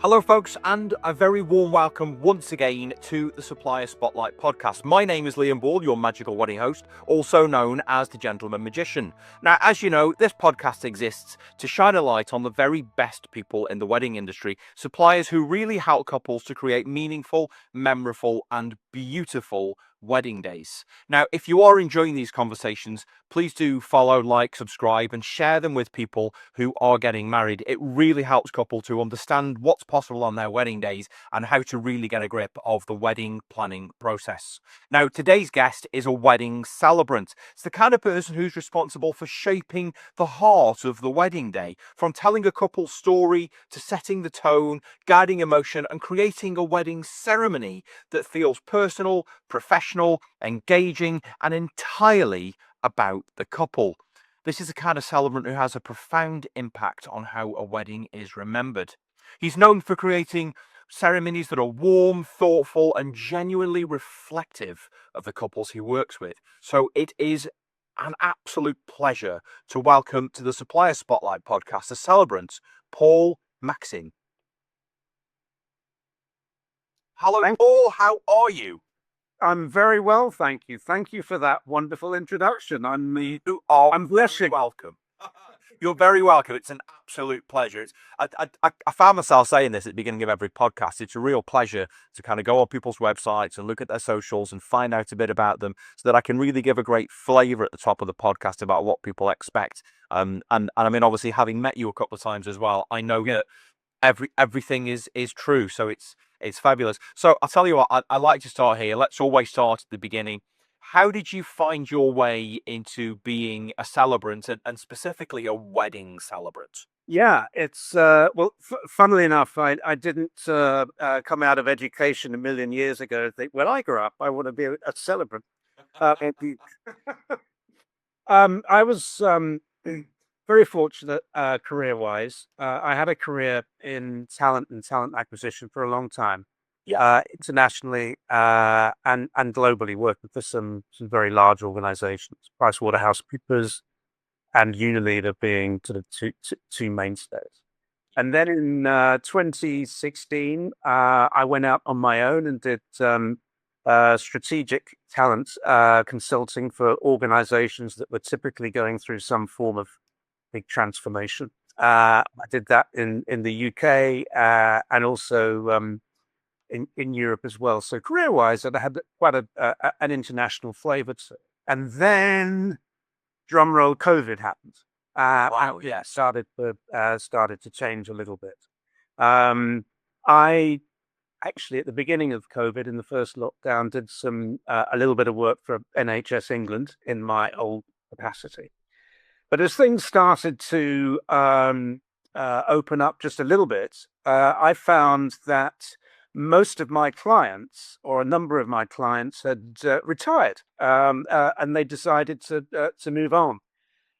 Hello, folks, and a very warm welcome once again to the Supplier Spotlight Podcast. My name is Liam Ball, your magical wedding host, also known as the Gentleman Magician. Now, as you know, this podcast exists to shine a light on the very best people in the wedding industry, suppliers who really help couples to create meaningful, memorable, and beautiful wedding days. Now, if you are enjoying these conversations, please do follow, like, subscribe, and share them with people who are getting married. It really helps couples to understand what's possible on their wedding days and how to really get a grip of the wedding planning process. Now, today's guest is a wedding celebrant. It's the kind of person who's responsible for shaping the heart of the wedding day, from telling a couple's story to setting the tone, guiding emotion, and creating a wedding ceremony that feels personal, professional, engaging, and entirely about the couple. This is the kind of celebrant who has a profound impact on how a wedding is remembered. He's known for creating ceremonies that are warm, thoughtful, and genuinely reflective of the couples he works with. So it is an absolute pleasure to welcome to the Supplier Spotlight Podcast the celebrant, Paul Maxin. Hello, Paul. How are you? I'm very well, thank you. Thank you for that wonderful introduction. I'm blushing. Welcome. You're very welcome. It's an absolute pleasure. I found myself saying this at the beginning of every podcast. It's a real pleasure to kind of go on people's websites and look at their socials and find out a bit about them so that I can really give a great flavour at the top of the podcast about what people expect. And I mean, obviously, having met you a couple of times as well, I know that everything is true. So it's fabulous. So I'll tell you what, I like to start here. Let's always start at the beginning. How did you find your way into being a celebrant and specifically a wedding celebrant? Yeah, it's funnily enough, I didn't come out of education a million years ago and think, when I grow up, I want to be a celebrant. I was very fortunate career-wise. I had a career in talent and talent acquisition for a long time. Internationally and globally, working for some very large organizations, PricewaterhouseCoopers and Unilever being sort of two mainstays. And then in 2016, I went out on my own and did strategic talent consulting for organizations that were typically going through some form of big transformation. I did that in the UK and also in Europe as well. So career-wise, I had quite an international flavor to it. And then, drumroll, COVID happened. Wow. Yeah, started to change a little bit. I actually, at the beginning of COVID, in the first lockdown, did a little bit of work for NHS England in my old capacity. But as things started to open up just a little bit, I found that most of my clients, or a number of my clients, had retired, and they decided to move on.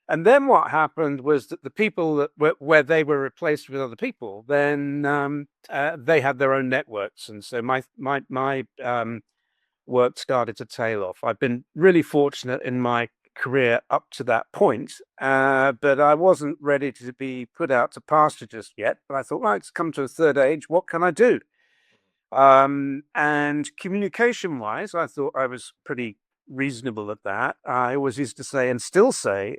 And then what happened was that the people that where they were replaced with other people, then they had their own networks, and so my work started to tail off. I've been really fortunate in my career up to that point, but I wasn't ready to be put out to pasture just yet. But I thought, right, it's come to a third age. What can I do? And communication-wise, I thought I was pretty reasonable at that. I always used to say, and still say,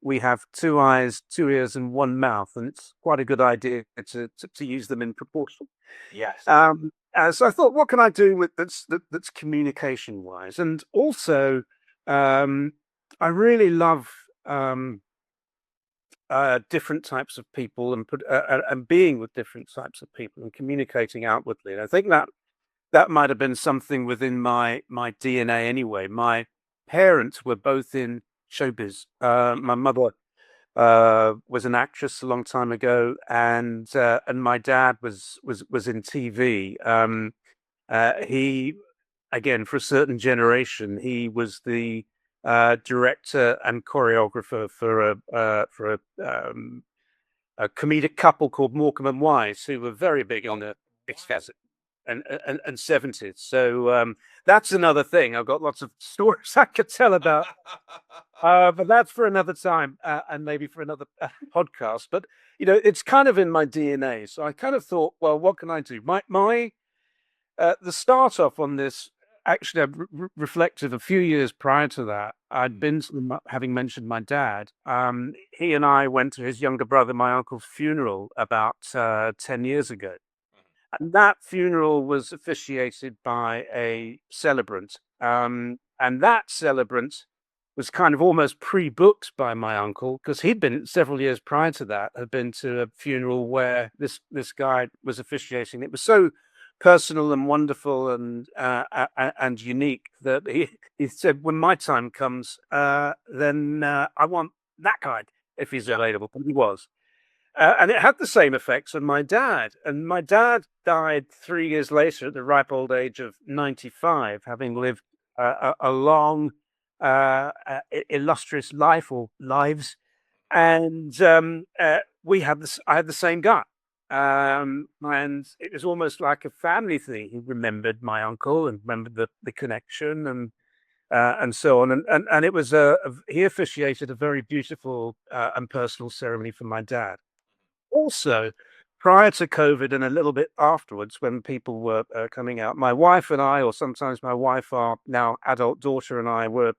we have 2 eyes, 2 ears, and 1 mouth, and it's quite a good idea to use them in proportion. Yes. So I thought, what can I do with that's communication-wise, and also I really love different types of people and being with different types of people and communicating outwardly. And I think that might have been something within my DNA anyway. My parents were both in showbiz. My mother was an actress a long time ago, and my dad was in TV. He, again, for a certain generation, he was the director and choreographer for a comedic couple called Morecambe and Wise, who were very big on the exquisite. and 70s. So that's another thing. I've got lots of stories I could tell about, but that's for another time and maybe for another podcast. But it's kind of in my DNA. So I kind of thought, well, what can I do? The start off on this. Actually, I reflected a few years prior to that. I'd been having mentioned my dad. He and I went to his younger brother, my uncle's funeral about 10 years ago. And that funeral was officiated by a celebrant. And that celebrant was kind of almost pre-booked by my uncle, because he'd been several years prior to that, had been to a funeral where this guy was officiating. It was so personal and wonderful and unique that he said, when my time comes, then I want that guy if he's available. And he was. And it had the same effects on my dad. And my dad died 3 years later at the ripe old age of 95, having lived a long, illustrious life or lives. And we had this. I had the same guy. And it was almost like a family thing. He remembered my uncle and remembered the connection and so on. And it was he officiated a very beautiful and personal ceremony for my dad. Also, prior to COVID and a little bit afterwards, when people were coming out, my wife and I, or sometimes my wife, our now adult daughter, and I were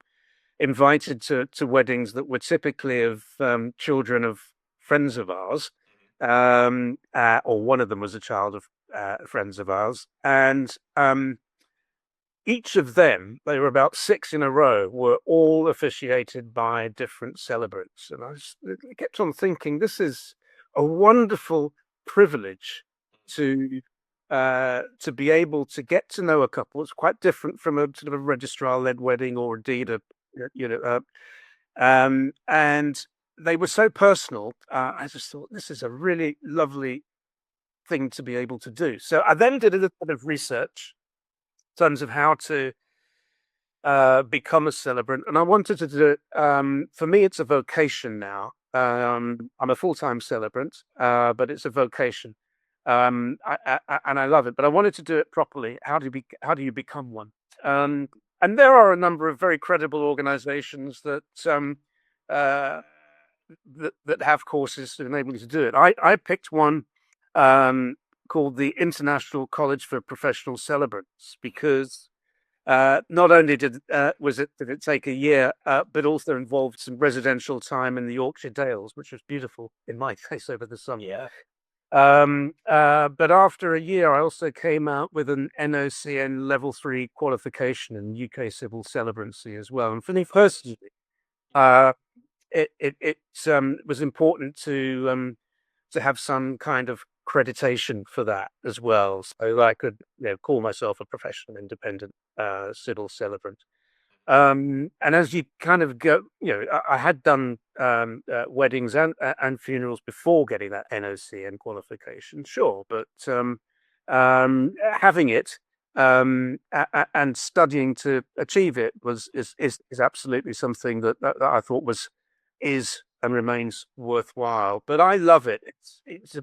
invited to weddings that were typically of children of friends of ours, or one of them was a child of friends of ours, and each of them, they were about 6 in a row, were all officiated by different celebrants. And I kept on thinking, this is a wonderful privilege to be able to get to know a couple. It's quite different from a sort of a registrar-led wedding, or indeed and they were so personal. I just thought, this is a really lovely thing to be able to do. So I then did a little bit of research in terms of how to become a celebrant, and I wanted to do it. For me, it's a vocation now. I'm a full-time celebrant, but it's a vocation, and I love it. But I wanted to do it properly. How do you become one? And there are a number of very credible organisations that that have courses to enable you to do it. I picked one called the International College for Professional Celebrants, because not only did it take a year, but also involved some residential time in the Yorkshire Dales, which was beautiful in my case over the summer. Yeah. But after a year, I also came out with an NOCN Level 3 qualification in UK Civil Celebrancy as well. And for me personally, it was important to have some kind of accreditation for that as well, so I could call myself a professional independent civil celebrant. And as you kind of go, I had done weddings and funerals before getting that NOCN qualification, sure, but having it and studying to achieve it is absolutely something that I thought is and remains worthwhile. But I love it. It's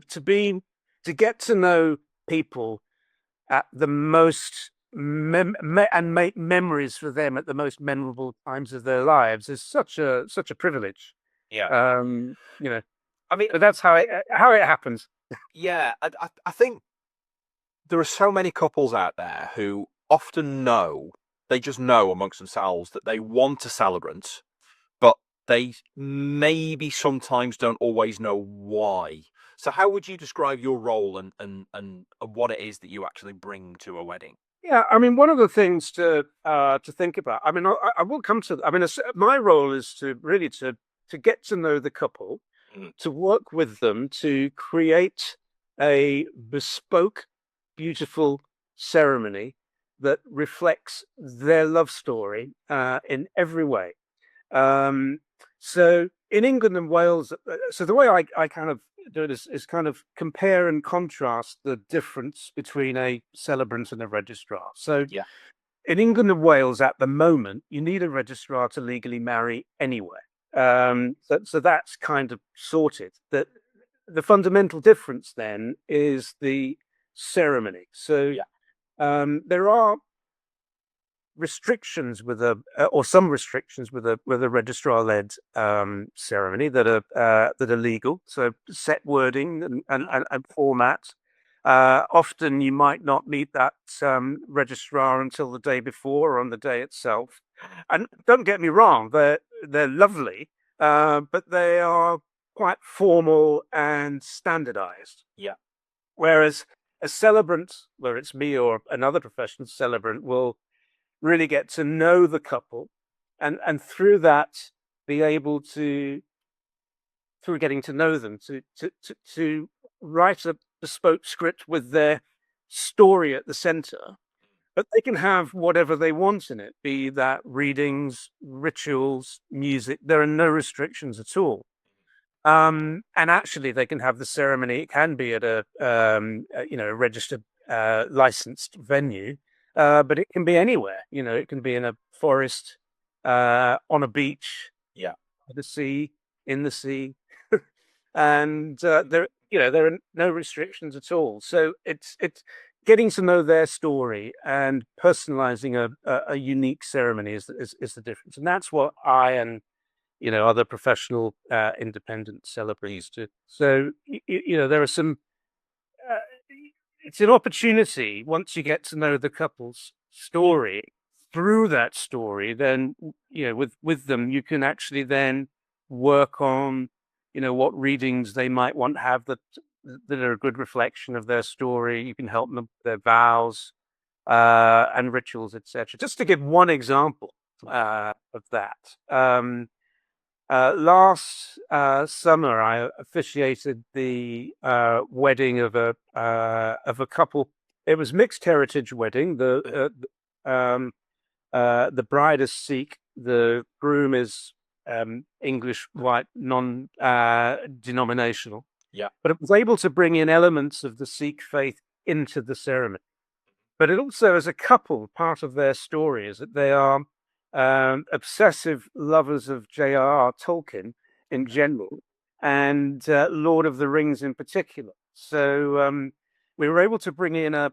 to get to know people at the most and make memories for them at the most memorable times of their lives is such a privilege. Yeah. I mean, that's how it happens. Yeah, I think there are so many couples out there who often they just know amongst themselves that they want a celebrant, but they maybe sometimes don't always know why. So how would you describe your role and what it is that you actually bring to a wedding? Yeah, I mean, one of the things to think about. I mean, I will come to. I mean, my role is to really to get to know the couple, to work with them to create a bespoke, beautiful ceremony that reflects their love story in every way. So in England and Wales, so the way I kind of do it is kind of compare and contrast the difference between a celebrant and a registrar. So Yeah. in England and Wales at the moment, you need a registrar to legally marry anywhere. So that's kind of sorted. The fundamental difference then is the ceremony. So There are restrictions with or some restrictions with a registrar-led ceremony that are legal. So set wording and format. Often you might not meet that registrar until the day before or on the day itself. And don't get me wrong, they're lovely, but they are quite formal and standardized. Yeah. Whereas a celebrant, whether it's me or another professional celebrant, will really get to know the couple, and through that be able to, through getting to know them, to write a bespoke script with their story at the center. But they can have whatever they want in it, be that readings, rituals, music. There are no restrictions at all. And actually, they can have the ceremony. It can be at a registered, licensed venue, but it can be anywhere. It can be in a forest, on a beach, Yeah. at the sea, in the sea, and there are no restrictions at all. So it's getting to know their story and personalizing a unique ceremony is the difference, and that's what I and other professional independent celebrities do. So there are some. Uh, it's an opportunity once you get to know the couple's story. Through that story, then with them, you can actually then work on what readings they might want to have that are a good reflection of their story. You can help them with their vows and rituals, etc. Just to give one example of that. Last summer, I officiated the wedding of a couple. It was mixed heritage wedding. The bride is Sikh. The groom is English, white, non-denominational. Yeah. But it was able to bring in elements of the Sikh faith into the ceremony. But it also, as a couple, part of their story is that they are obsessive lovers of J.R.R. Tolkien in general, and Lord of the Rings in particular. So we were able to bring in a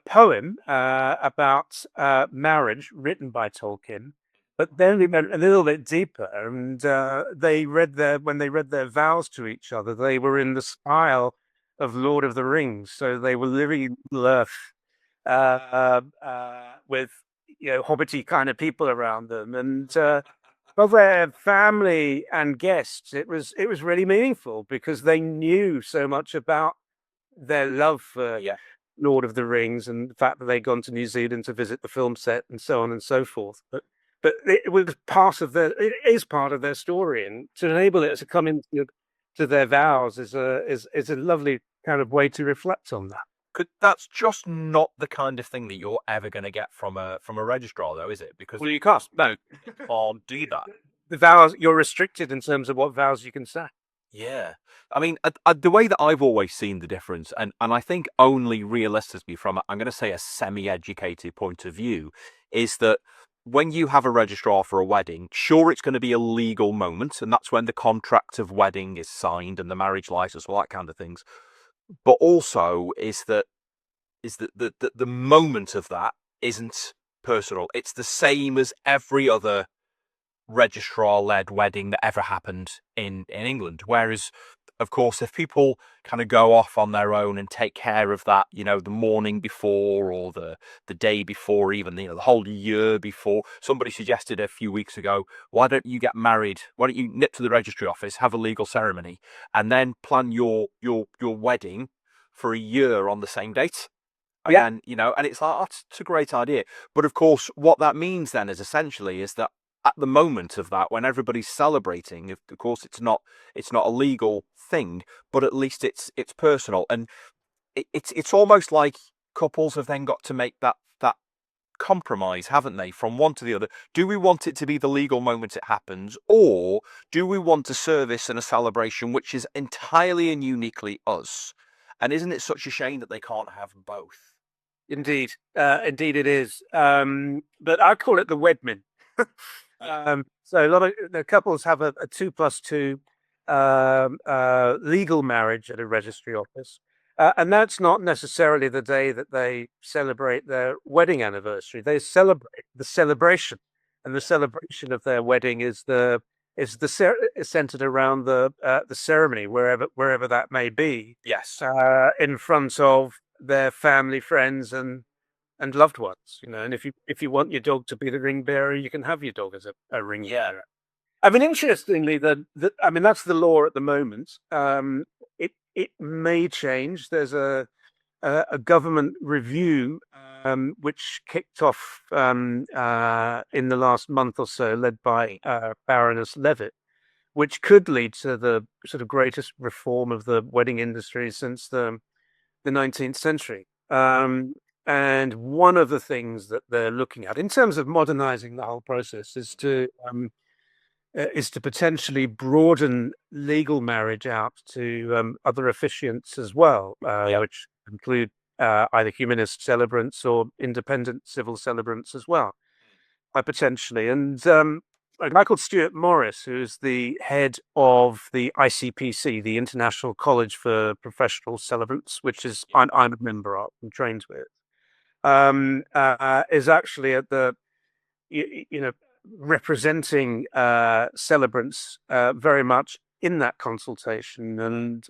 poem about marriage written by Tolkien, but then we went a little bit deeper, and when they read their vows to each other, they were in the style of Lord of the Rings. So they were living Earth with hobbity kind of people around them, and for their family and guests, it was really meaningful because they knew so much about their love for Lord of the Rings and the fact that they'd gone to New Zealand to visit the film set and so on and so forth. But it was it is part of their story, and to enable it to come into to their vows is a lovely kind of way to reflect on that. That's just not the kind of thing that you're ever going to get from a registrar, though, is it? Because you can't. No, can't do that. The vows, you're restricted in terms of what vows you can say. Yeah. I mean, the way that I've always seen the difference, and I think only realistically from, I'm going to say, a semi-educated point of view, is that when you have a registrar for a wedding, sure, it's going to be a legal moment, and that's when the contract of wedding is signed and the marriage license, all that kind of things. But also is that the moment of that isn't personal. It's the same as every other registrar-led wedding that ever happened in England. Whereas, of course, if people kind of go off on their own and take care of that, the morning before or the day before, even the whole year before. Somebody suggested a few weeks ago, why don't you get married? Why don't you nip to the registry office, have a legal ceremony, and then plan your wedding for a year on the same date? Again, and it's like, it's a great idea. But of course, what that means then is essentially is that at the moment of that, when everybody's celebrating, of course, it's not a legal thing, but at least it's personal, and it's almost like couples have then got to make that compromise, haven't they, from one to the other? Do we want it to be the legal moment it happens, or do we want a service and a celebration which is entirely and uniquely us? And isn't it such a shame that they can't have both? Indeed, indeed it is. But I call it the wedmin. So a lot of the couples have a 2+2 legal marriage at a registry office, And that's not necessarily the day that they celebrate their wedding anniversary. They celebrate the celebration, and the celebration of their wedding is is centered around the ceremony, wherever that may be. Yes. In front of their family, friends, and loved ones. And if you want your dog to be the ring bearer, you can have your dog as a ring bearer. I mean, interestingly, I mean, that's the law at the moment. It may change. There's a government review which kicked off in the last month or so, led by Baroness Levitt, which could lead to the sort of greatest reform of the wedding industry since the 19th century. And one of the things that they're looking at in terms of modernizing the whole process is to potentially broaden legal marriage out to other officiants as well, which include either humanist celebrants or independent civil celebrants as well, potentially. And Michael Stewart Morris, who's the head of the ICPC, the International College for Professional Celebrants, which is I'm a member of and trained with, is actually at the representing celebrants very much in that consultation. And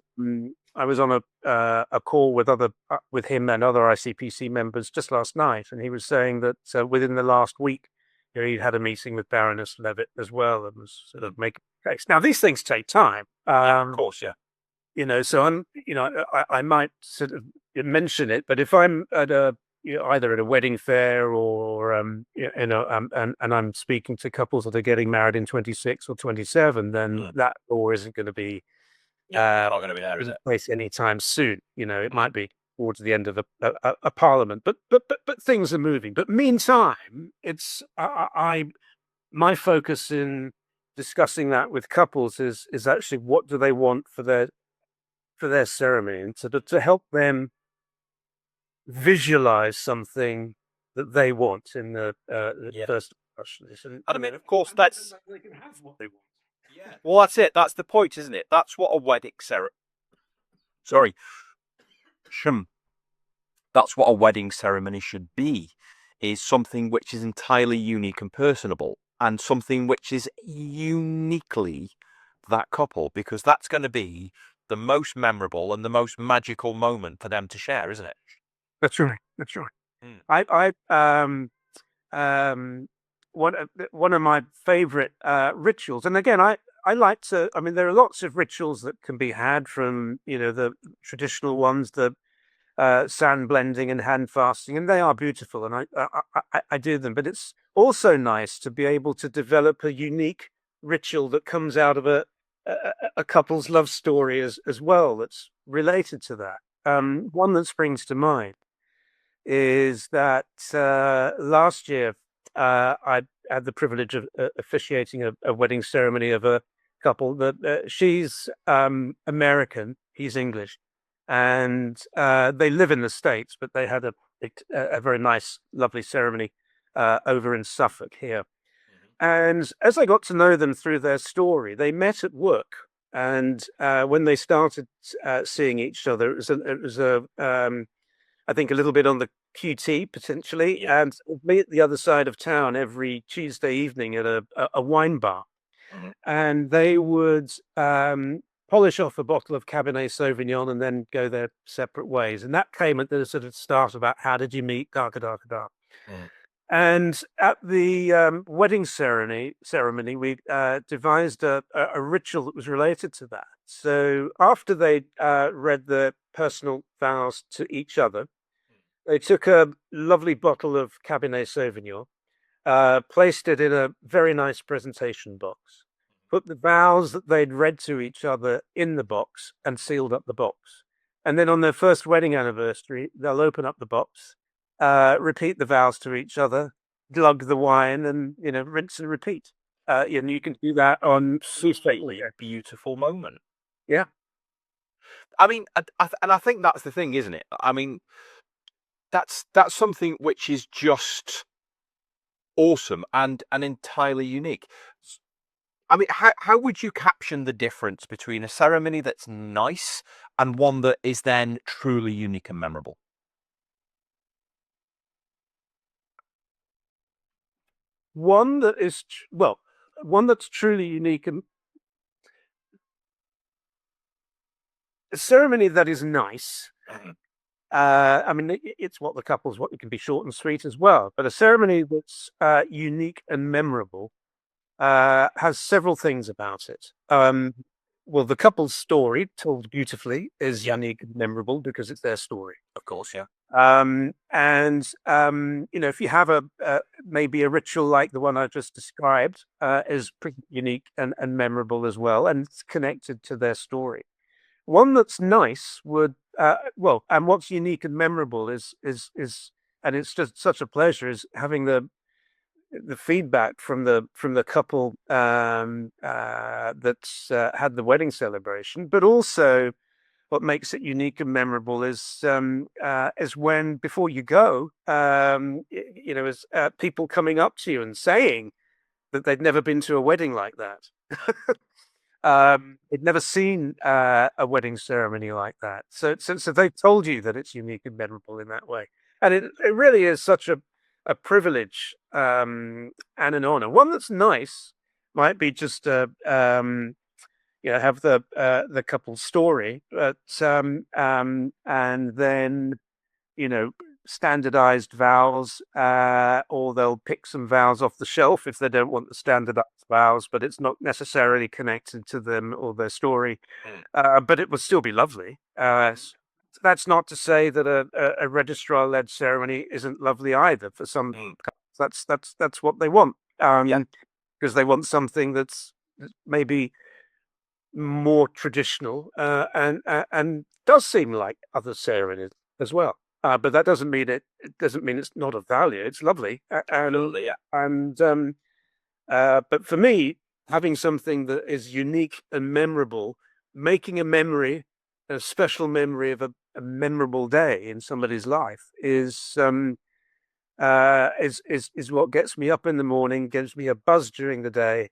I was on a call with him and other ICPC members just last night, and he was saying that within the last week, he had a meeting with Baroness Levitt as well, and was sort of making a case. Now, these things take time. Of course, yeah. So I might sort of mention it, but if I'm at either at a wedding fair or and I'm speaking to couples that are getting married in 26 or 27, then that law isn't going to be not going to be there, is it? Place anytime soon. It might be towards the end of a parliament, but things are moving. But meantime, it's my focus in discussing that with couples is actually what do they want for their ceremony, and to help them visualize something that they want in the first discussion. And I mean, of course, that's they can have what they want. Yeah. Well, that's it. That's the point, isn't it? That's what a wedding ceremony. Sorry. That's what a wedding ceremony should be. Is something which is entirely unique and personable, and something which is uniquely that couple, because that's going to be the most memorable and the most magical moment for them to share, isn't it? That's right. That's right. One of my favorite rituals, and again, I like to. I mean, there are lots of rituals that can be had from the traditional ones, the sand blending and hand fasting, and they are beautiful, and I do them. But it's also nice to be able to develop a unique ritual that comes out of a couple's love story as well, that's related to that. One that springs to mind is that last year I had the privilege of officiating a wedding ceremony of a couple that she's American, he's English, and they live in the States, but they had a very nice, lovely ceremony over in Suffolk here. And as I got to know them through their story, they met at work. And when they started seeing each other, it was I think a little bit on the QT potentially, and me at the other side of town every Tuesday evening at a wine bar, and they would polish off a bottle of Cabernet Sauvignon and then go their separate ways. And that came at the sort of start about how did you meet, da da da da. And at the wedding ceremony, we devised a ritual that was related to that. So after they read the personal vows to each other, they took a lovely bottle of Cabernet Sauvignon, placed it in a very nice presentation box, put the vows that they'd read to each other in the box, and sealed up the box. And then on their first wedding anniversary, they'll open up the box, repeat the vows to each other, glug the wine, and rinse and repeat. And you can do that on Really a beautiful moment. Yeah. I mean, and I think that's the thing, isn't it? I mean, that's something which is just awesome and entirely unique. I mean, how would you caption the difference between a ceremony that's nice and one that is then truly unique and memorable? One that is, one that's truly unique, and a ceremony that is nice. I mean, it's what the couples want. It can be short and sweet as well, but a ceremony that's unique and memorable has several things about it. Well, the couple's story, told beautifully, is unique and memorable because it's their story. Of course, yeah. If you have maybe a ritual like the one I just described, is pretty unique and memorable as well, and it's connected to their story. One that's nice would and what's unique and memorable is and it's just such a pleasure, is having the feedback from the couple that's had the wedding celebration, but also what makes it unique and memorable is when, before you go, is people coming up to you and saying that they'd never been to a wedding like that. They'd never seen a wedding ceremony like that. So they've told you that it's unique and memorable in that way. And it really is such a privilege and an honor. One that's nice might be just have the couple's story, but and then standardized vows, or they'll pick some vows off the shelf if they don't want the standardized vows, but it's not necessarily connected to them or their story. But it would still be lovely. That's not to say that a registrar-led ceremony isn't lovely either. For some, that's what they want. Because they want something that's maybe more traditional and does seem like other ceremonies as well. But that doesn't mean it doesn't mean it's not of value. It's lovely. Absolutely, yeah. But for me, having something that is unique and memorable, making a memory, a special memory of a memorable day in somebody's life is what gets me up in the morning, gives me a buzz during the day.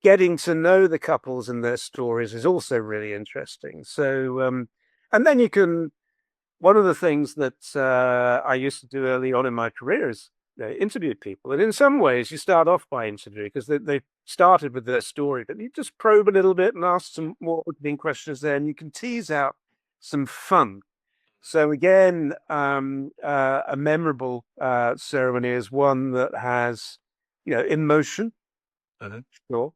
Getting to know the couples and their stories is also really interesting. So, and then you can. One of the things that I used to do early on in my career is interview people, and in some ways, you start off by interviewing because they started with their story, but you just probe a little bit and ask some more opening questions there, and you can tease out some fun. So again, a memorable ceremony is one that has, emotion, sure,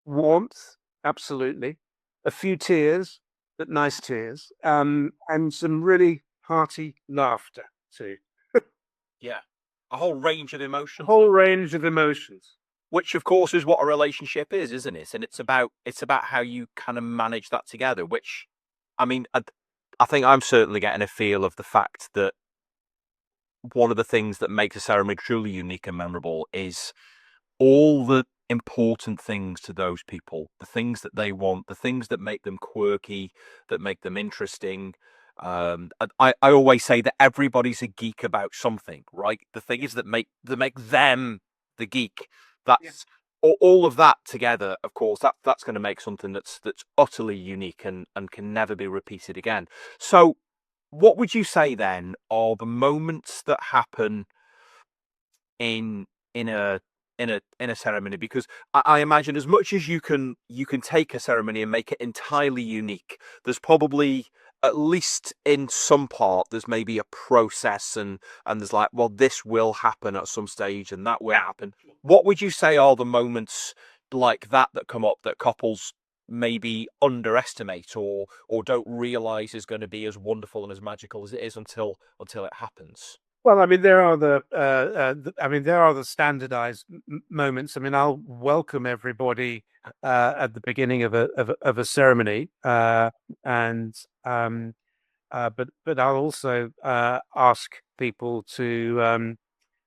warmth, absolutely, a few tears, but nice tears, and some really hearty laughter too. Yeah. A whole range of emotions. Whole range of emotions. Which of course is what a relationship is, isn't it? And it's about how you kind of manage that together, which, I mean, I think I'm certainly getting a feel of the fact that one of the things that makes a ceremony truly unique and memorable is all the important things to those people, the things that they want, the things that make them quirky, that make them interesting. I always say that everybody's a geek about something, right? The things that make them the geek. That's all of that together. Of course, that's going to make something that's utterly unique and can never be repeated again. So, what would you say then are the moments that happen in in a in a ceremony? Because I imagine, as much as you can take a ceremony and make it entirely unique, there's probably, at least in some part, there's maybe a process, and there's like, well, this will happen at some stage and that will happen. What would you say are the moments like that come up that couples maybe underestimate or don't realize is going to be as wonderful and as magical as it is until it happens? Well, I mean, there are the standardized moments. I mean, I'll welcome everybody at the beginning of a ceremony, and but I'll also ask people to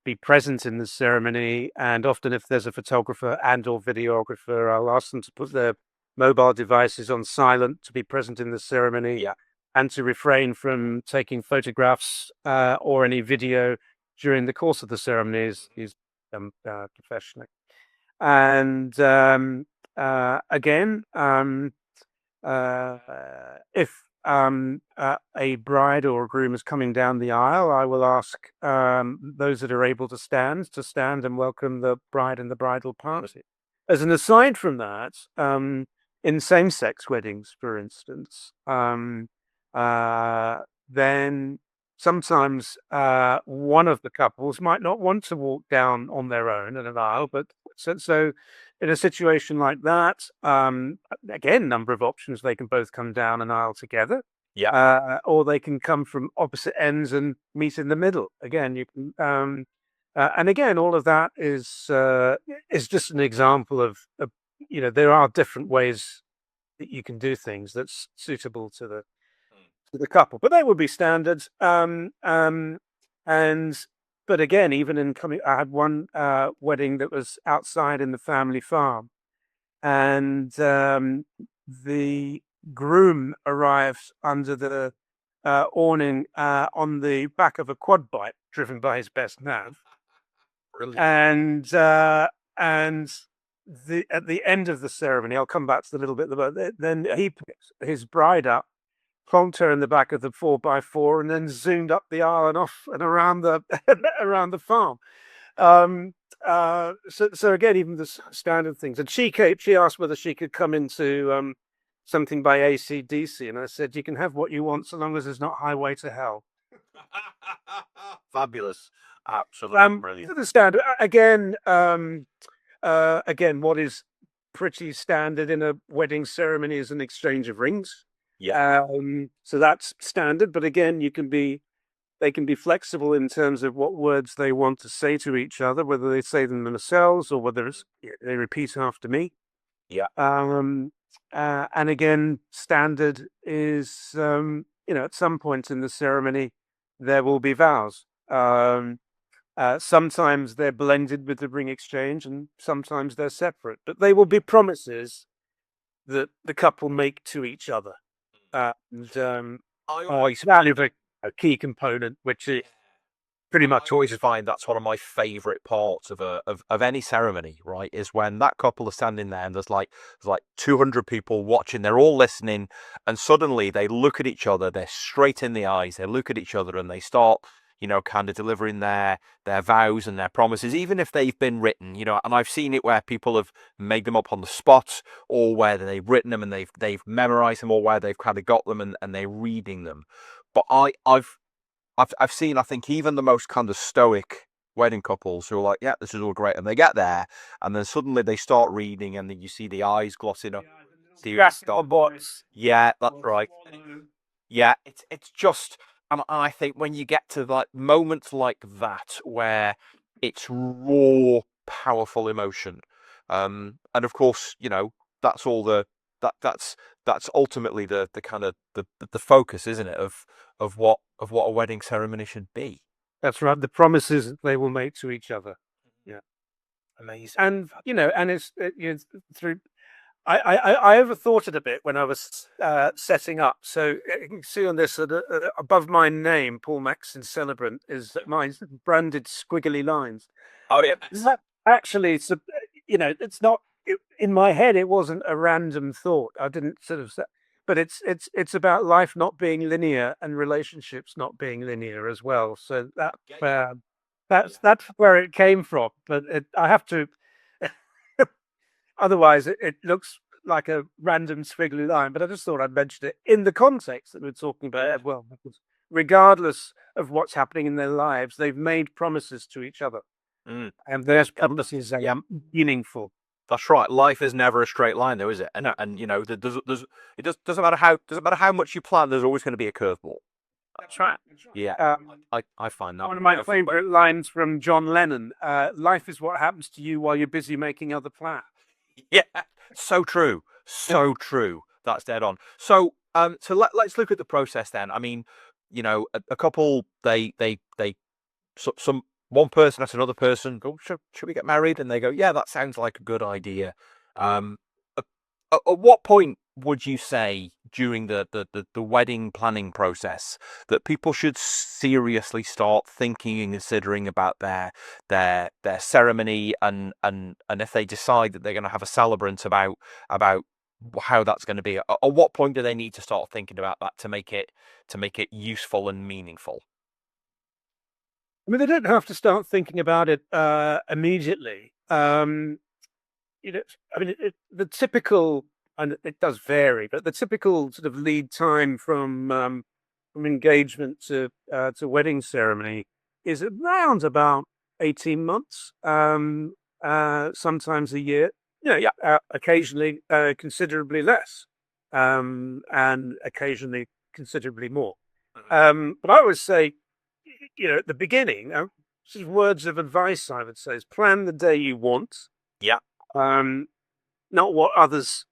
be present in the ceremony. And often, if there's a photographer and or videographer, I'll ask them to put their mobile devices on silent to be present in the ceremony. Yeah. And to refrain from taking photographs or any video during the course of the ceremony is professionally. And again, if a bride or a groom is coming down the aisle, I will ask those that are able to stand and welcome the bride and the bridal party. As an aside from that, in same-sex weddings, for instance, then sometimes one of the couples might not want to walk down on their own in an aisle, but so in a situation like that, again, number of options. They can both come down an aisle together, or they can come from opposite ends and meet in the middle. Again, you can, and again, all of that is just an example of there are different ways that you can do things that's suitable to the couple, but they would be standards. But again, even in coming, I had one wedding that was outside in the family farm, and the groom arrived under the awning on the back of a quad bike driven by his best man. Brilliant. And at the end of the ceremony, I'll come back to the little bit about it, then he picked his bride up, plonked her in the back of the 4x4, and then zoomed up the aisle and off and around the around the farm. So again, even the standard things. And she asked whether she could come into something by AC/DC, and I said, you can have what you want so long as it's not Highway to Hell. Fabulous. Absolutely brilliant. The standard again. Again, what is pretty standard in a wedding ceremony is an exchange of rings. Yeah. So that's standard, but again, they can be flexible in terms of what words they want to say to each other, whether they say them themselves or whether they repeat after me. Yeah. And again, standard is, at some point in the ceremony, there will be vows. Sometimes they're blended with the ring exchange, and sometimes they're separate, but they will be promises that the couple make to each other. It's a key component, which is pretty much I always find that's one of my favorite parts of any ceremony, right? Is when that couple are standing there and there's like 200 people watching, they're all listening, and suddenly they look at each other, they're straight in the eyes, they look at each other and they start, kind of delivering their vows and their promises, even if they've been written, and I've seen it where people have made them up on the spot, or where they've written them and they've memorized them, or where they've kind of got them and they're reading them. But I've seen, I think, even the most kind of stoic wedding couples who are like, yeah, this is all great, and they get there and then suddenly they start reading and then you see the eyes glossing up. Yeah, that's right. Yeah, it's just, and I think when you get to like moments like that where it's raw, powerful emotion, and of course, that's all that's ultimately the kind of the focus, isn't it, of what a wedding ceremony should be. That's right. The promises they will make to each other. Yeah, amazing. And and it's through. I overthought it a bit when I was setting up. So you can see on this above my name, Paul Maxin Celebrant, is my branded squiggly lines. Oh yeah. Is that actually? It's not in my head. It wasn't a random thought. I didn't sort of. But it's about life not being linear and relationships not being linear as well. So that's where it came from. But I have to. Otherwise, it looks like a random squiggly line. But I just thought I'd mention it in the context that we're talking about as well. Because regardless of what's happening in their lives, they've made promises to each other, and their promises are meaningful. That's right. Life is never a straight line, though, is it? And it doesn't matter how much you plan. There's always going to be a curveball. That's right. Yeah, I find that one of my favorite lines from John Lennon. Life is what happens to you while you're busy making other plans. Yeah, so true. So true. That's dead on. So let's look at the process then. I mean, a couple, one person asks another person, go, should we get married? And they go, yeah, that sounds like a good idea. At what point would you say during the wedding planning process that people should seriously start thinking and considering about their ceremony, and if they decide that they're going to have a celebrant, about how that's going to be? At what point do they need to start thinking about that to make it useful and meaningful? I mean, they don't have to start thinking about it immediately. I mean, the typical, and it does vary, but the typical sort of lead time from engagement to wedding ceremony is around about 18 months, sometimes a year. Occasionally considerably less, and occasionally considerably more. But I always say, at the beginning, sort of words of advice I would say is plan the day you want. Yeah. Not what others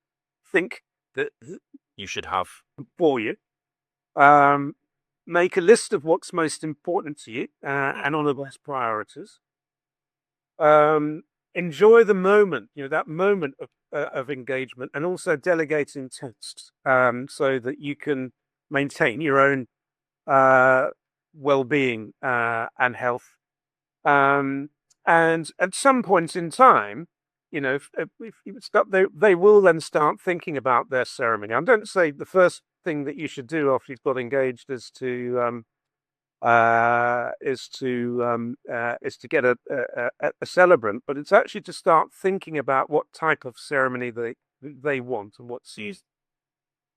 think that You should have. for you. Make a list of what's most important to you and on the best priorities. Enjoy the moment, that moment of engagement, and also delegating tasks so that you can maintain your own well-being and health. And at some point in time, if you start, they will then start thinking about their ceremony. I don't say the first thing that you should do after you've got engaged is to get a celebrant, but it's actually to start thinking about what type of ceremony they want and what suits.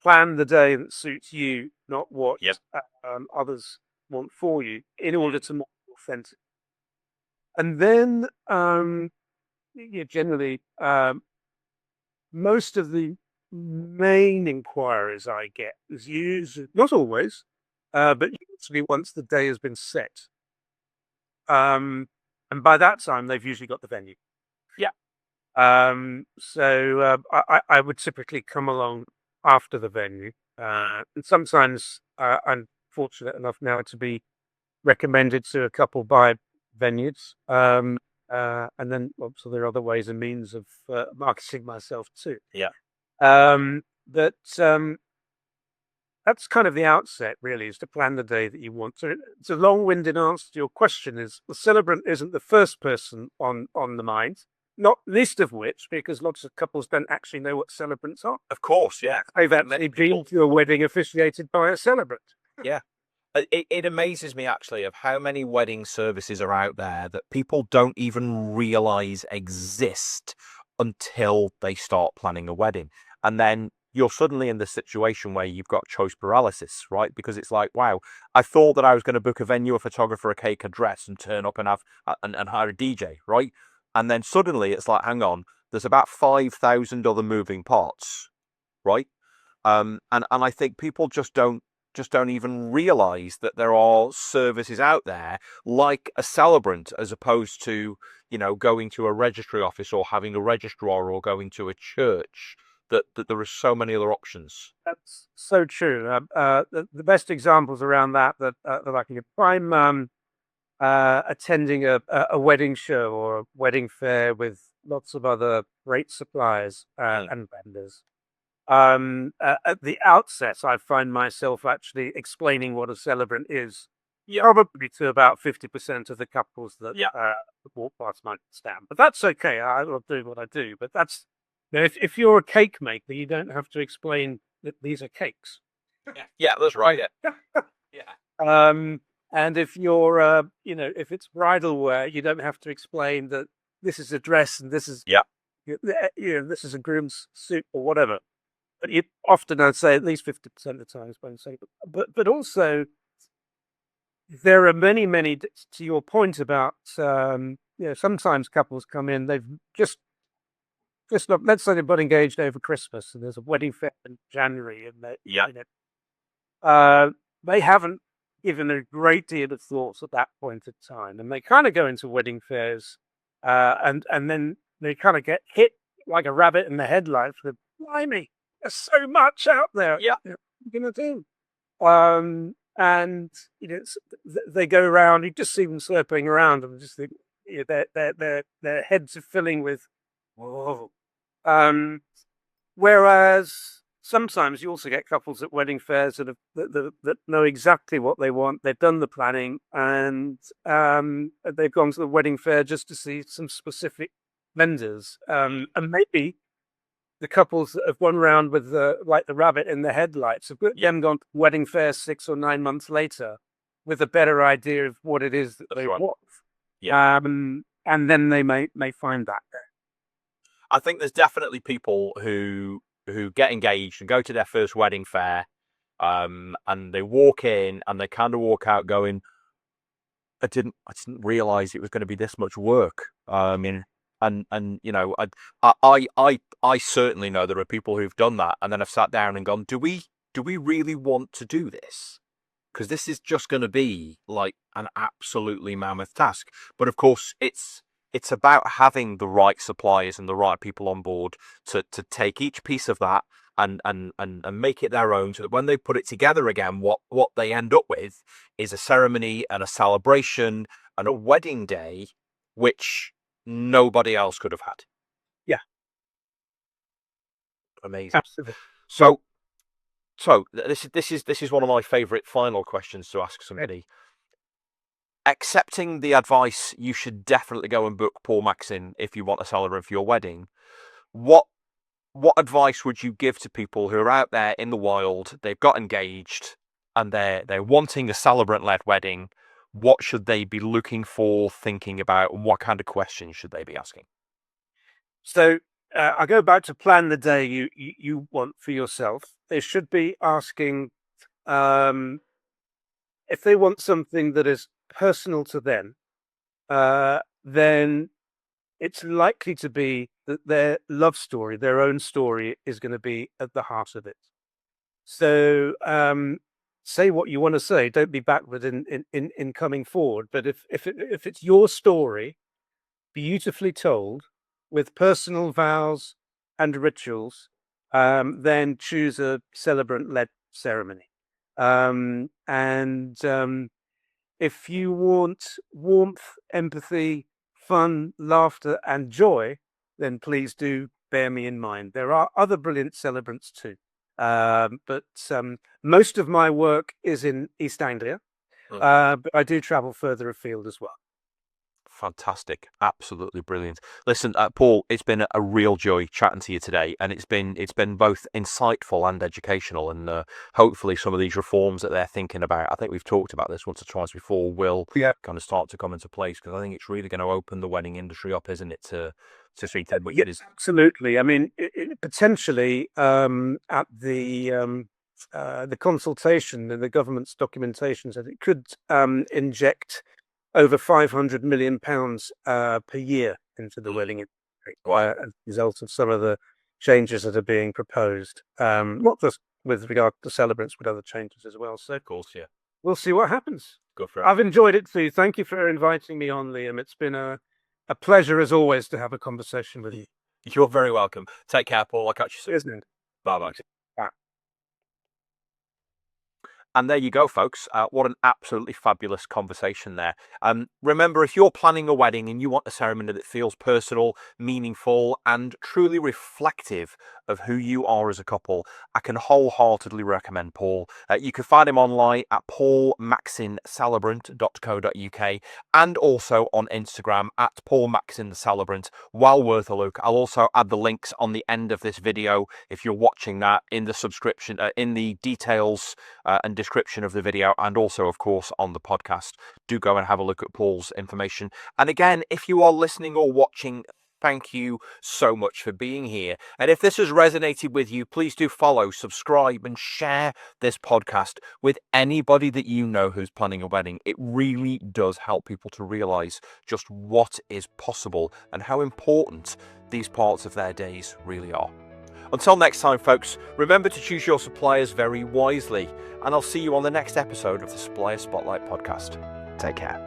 Plan the day that suits you, not what others want for you, in order to make it authentic. And then generally, most of the main inquiries I get is usually, not always, but usually once the day has been set. And by that time, they've usually got the venue. Yeah. So I would typically come along after the venue. And sometimes I'm fortunate enough now to be recommended to a couple by venues. And then obviously there are other ways and means of marketing myself too. Yeah. But that's kind of the outset, really, is to plan the day that you want. So it's a long-winded answer to your question. Is the celebrant isn't the first person on the mind, not least of which because lots of couples don't actually know what celebrants are. Of course, yeah. They've actually been to a wedding officiated by a celebrant. Yeah. It amazes me actually of how many wedding services are out there that people don't even realize exist until they start planning a wedding. And then you're suddenly in the situation where you've got choice paralysis, right? Because it's like, wow, I thought that I was going to book a venue, a photographer, a cake, a dress, and turn up and have and hire a DJ, right? And then suddenly it's like, hang on, there's about 5,000 other moving parts, right? And I think people just don't even realize that there are services out there like a celebrant, as opposed to, going to a registry office or having a registrar or going to a church, that there are so many other options. That's so true. The best examples around that I can give. If I'm attending a wedding show or a wedding fair with lots of other great suppliers and vendors, at the outset, I find myself actually explaining what a celebrant is. Probably to about 50% of the couples that walk past my stand, but that's okay. I'll do what I do. But that's, if you're a cake maker, you don't have to explain that these are cakes. Yeah, that's right. Yeah. And if you're, if it's bridal wear, you don't have to explain that this is a dress and this is, this is a groom's suit or whatever. But you often, I'd say, at least 50% of the times, when say, but also there are many, to your point about, sometimes couples come in, they've just let's say they've got engaged over Christmas and there's a wedding fair in January, and they haven't given a great deal of thought at that point in time, and they kind of go into wedding fairs, and then they kind of get hit like a rabbit in the headlights with, blimey, there's so much out there. Yeah, what are you gonna do? And they go around. You just see them slurping around, and just think, their heads are filling with, whoa. Whereas sometimes you also get couples at wedding fairs that know exactly what they want. They've done the planning, and they've gone to the wedding fair just to see some specific vendors. And maybe the couples that have gone round with the rabbit in the headlights have then gone to the wedding fair 6 or 9 months later with a better idea of what it is that they want. Yeah. And then they may find that there. I think there's definitely people who get engaged and go to their first wedding fair, and they walk in and they kind of walk out going, I didn't realize it was going to be this much work. And you know, I certainly know there are people who've done that and then have sat down and gone, do we really want to do this? Because this is just going to be like an absolutely mammoth task. But of course, it's about having the right suppliers and the right people on board to take each piece of that and make it their own, so that when they put it together again, what they end up with is a ceremony and a celebration and a wedding day which nobody else could have had. Yeah. Amazing. Absolutely. So this is one of my favourite final questions to ask somebody. Accepting the advice, you should definitely go and book Paul Maxin if you want a celebrant for your wedding. What advice would you give to people who are out there in the wild, they've got engaged, and they're wanting a celebrant-led wedding? What should they be looking for, thinking about, and what kind of questions should they be asking? So I go back to plan the day you want for yourself. They should be asking if they want something that is personal to them, then it's likely to be that their love story, their own story, is going to be at the heart of it. So say what you want to say. Don't be backward in coming forward. But if it's your story, beautifully told, with personal vows and rituals, then choose a celebrant-led ceremony. If you want warmth, empathy, fun, laughter, and joy, then please do bear me in mind. There are other brilliant celebrants too. But most of my work is in East Anglia, but I do travel further afield as well. Fantastic. Absolutely brilliant. Listen, Paul, it's been a real joy chatting to you today, and it's been both insightful and educational, and hopefully some of these reforms that they're thinking about, I think we've talked about this once or twice before, will kind of start to come into place, because I think it's really going to open the wedding industry up, isn't it, to see what it is. Absolutely. I mean, potentially at the consultation and the government's documentation said it could inject over £500 million per year into the wedding industry as a result of some of the changes that are being proposed. Not just with regard to celebrants, but other changes as well. So, of course, yeah, we'll see what happens. Go for it. I've enjoyed it too. Thank you for inviting me on, Liam. It's been a pleasure as always to have a conversation with you. You're very welcome. Take care, Paul. I'll catch you soon. Bye-bye. And there you go, folks. What an absolutely fabulous conversation there. Remember, if you're planning a wedding and you want a ceremony that feels personal, meaningful, and truly reflective of who you are as a couple, I can wholeheartedly recommend Paul. You can find him online at paulmaxincelebrant.co.uk and also on Instagram at paulmaxinthecelebrant. Well worth a look. I'll also add the links on the end of this video if you're watching that in the subscription, in the details and description of the video, and also of course on the podcast. Do go and have a look at Paul's information. And again, if you are listening or watching, thank you so much for being here. And if this has resonated with you, please do follow, subscribe, and share this podcast with anybody that you know who's planning a wedding. It really does help people to realize just what is possible and how important these parts of their days really are. Until next time, folks, remember to choose your suppliers very wisely, and I'll see you on the next episode of the Supplier Spotlight Podcast. Take care.